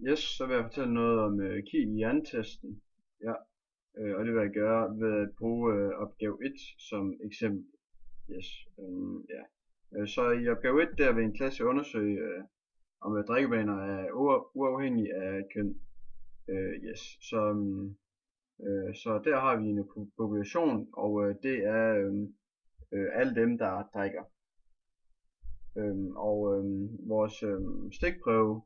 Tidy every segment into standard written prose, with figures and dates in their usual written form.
Yes, så vil jeg fortælle noget om KIEN-testen. Ja, og det vil jeg gøre ved at bruge opgave 1 som eksempel. Yes, ja. Så i opgave 1 der vil en klasse undersøge, om drikkevaner er uafhængige af køn. Yes, så der har vi en population, og det er alle dem, der drikker. Vores stikprøve,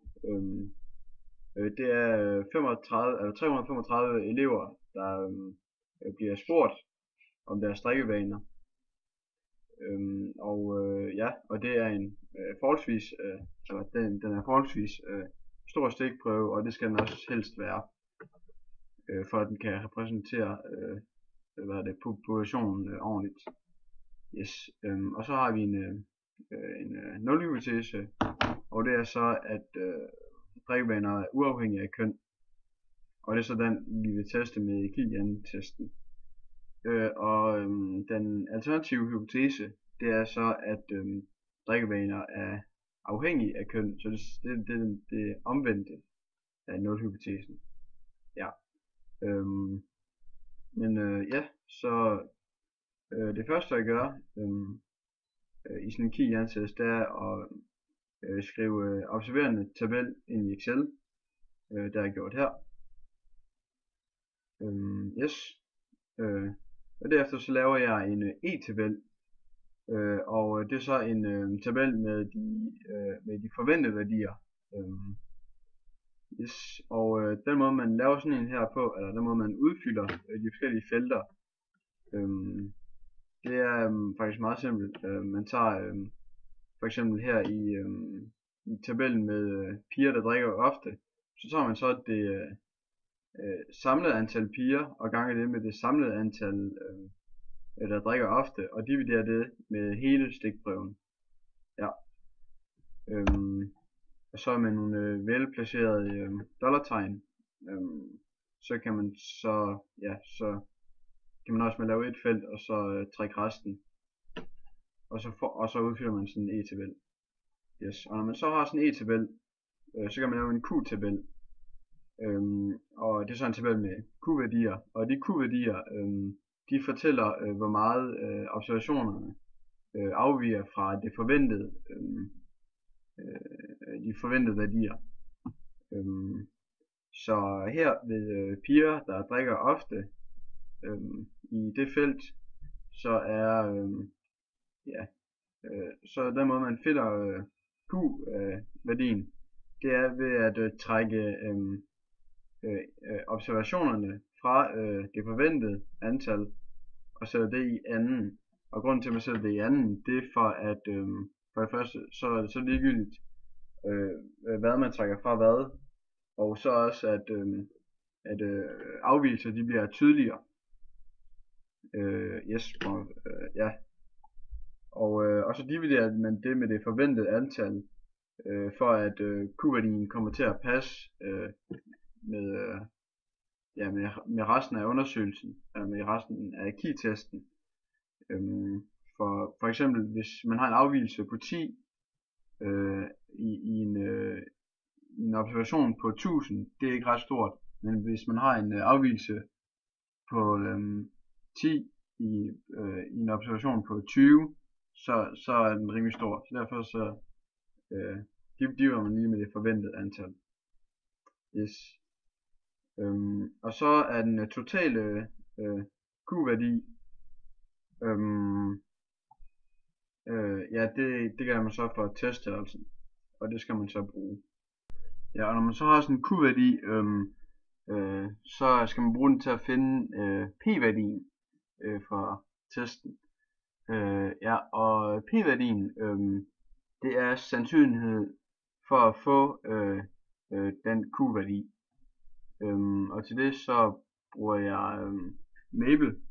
det er 335 elever, der bliver spurgt om deres drikkevaner. Og det er en forholdsvis, den er forholdsvis stor stikprøve, og det skal den også helst være, for at den kan repræsentere populationen ordentligt. Yes. Og så har vi en nulhypotese, og det er så, at drikkevaner er uafhængige af køn. Og det er så den, vi vil teste med KIEN-testen. Den alternative hypotese, det er så, at drikkevaner er afhængige af køn. Så det omvendte af nulhypotesen. Ja. Så det første jeg gør i sådan en KIEN-test, det er at skrive observerende tabel ind i Excel. Det har jeg gjort her. Og derefter så laver jeg en e-tabel, og det er så en tabel med de forventede værdier. Og den måde man laver sådan en her på, eller den måde man udfylder de forskellige felter, det er faktisk meget simpelt. Man tager for eksempel her i tabellen med piger, der drikker ofte, så tager man så det samlede antal piger og ganger det med det samlede antal, der drikker ofte, og dividerer det med hele stikprøven. Ja. Og så med nogle velplacerede dollartegn, så kan man også lave et felt og så trække resten, og så udfylder man sådan en e-tabel. Yes. Og når man så har sådan en e-tabel, så kan man lave en q-tabel, og det er så en tabel med q-værdier, og de q-værdier, de fortæller hvor meget observationerne afviger fra det forventede, de forventede værdier. Så her ved piger, der drikker ofte, i det felt, så er så den måde man finder q-værdien, det er ved at trække observationerne fra det forventede antal og sætter det i anden. Og grunden til at man sætter det i anden, det er for at for det første så er det så ligegyldigt hvad man trækker fra hvad, og så også at afvigelser de bliver tydeligere. Og så dividerer man det med det forventede antal, for at q-værdien kommer til at passe med resten af undersøgelsen, med resten af KIEN-testen. For eksempel hvis man har en afvigelse på 10 i en observation på 1000, det er ikke ret stort, men hvis man har en afvigelse på 10 i en observation på 20, så er den rimelig stor. Så derfor så dividerer man lige med det forventede antal. Yes. Og så er den totale q-værdi, det gør man så for teststørrelsen, og det skal man så bruge. Ja, og når man så har sådan en q-værdi, så skal man bruge den til at finde p-værdien for testen. Og p-værdien, det er sandsynlighed for at få den q-værdi. Og til det så bruger jeg Mabel,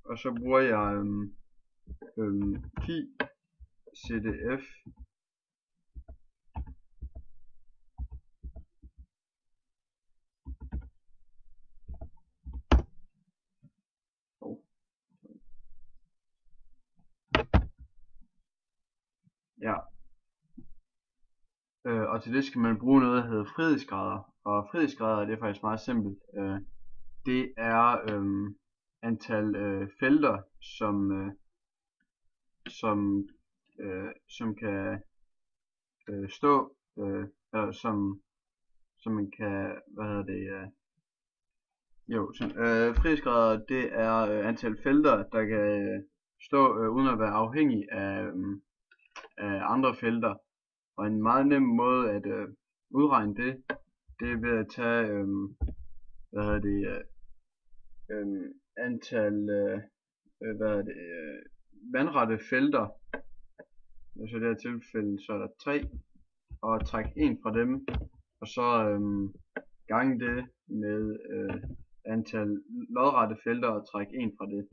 og så bruger jeg KICDF, Og til det skal man bruge noget, der hedder frihedsgrader. Og frihedsgrader, det er faktisk meget simpelt. Det er antal felter, som kan stå, eller som man kan, frihedsgrader, det er antal felter, der kan stå uden at være afhængig af andre felter. Og en meget nem måde at udregne det, det er ved at tage antal vandrette felter. Så i det her tilfælde så er der 3, og trække 1 fra dem, og så gange det med antal lodrette felter og trække 1 fra det.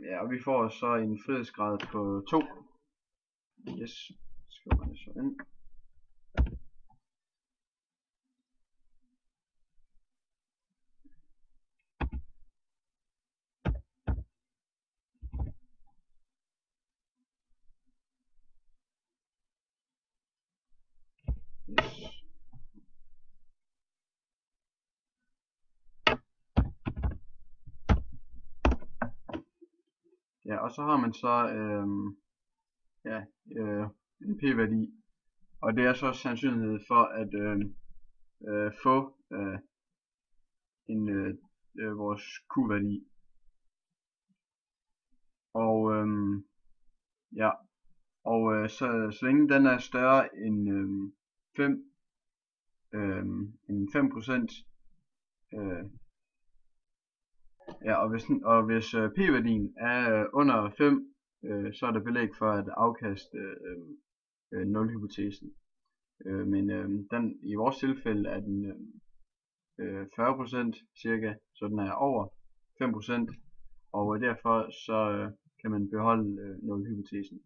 Ja, og vi får så en frihedsgrad på 2. Yes, skriver det så ind. Yes. Ja, og så har man så en p-værdi, og det er så sandsynlighed for at få vores q-værdi. Og så længe den er større end 5%, og hvis p-værdien er under 5, så er der belæg for at afkaste nulhypotesen. Men den, i vores tilfælde er den 40% cirka, så den er over 5%, og derfor så kan man beholde nulhypotesen.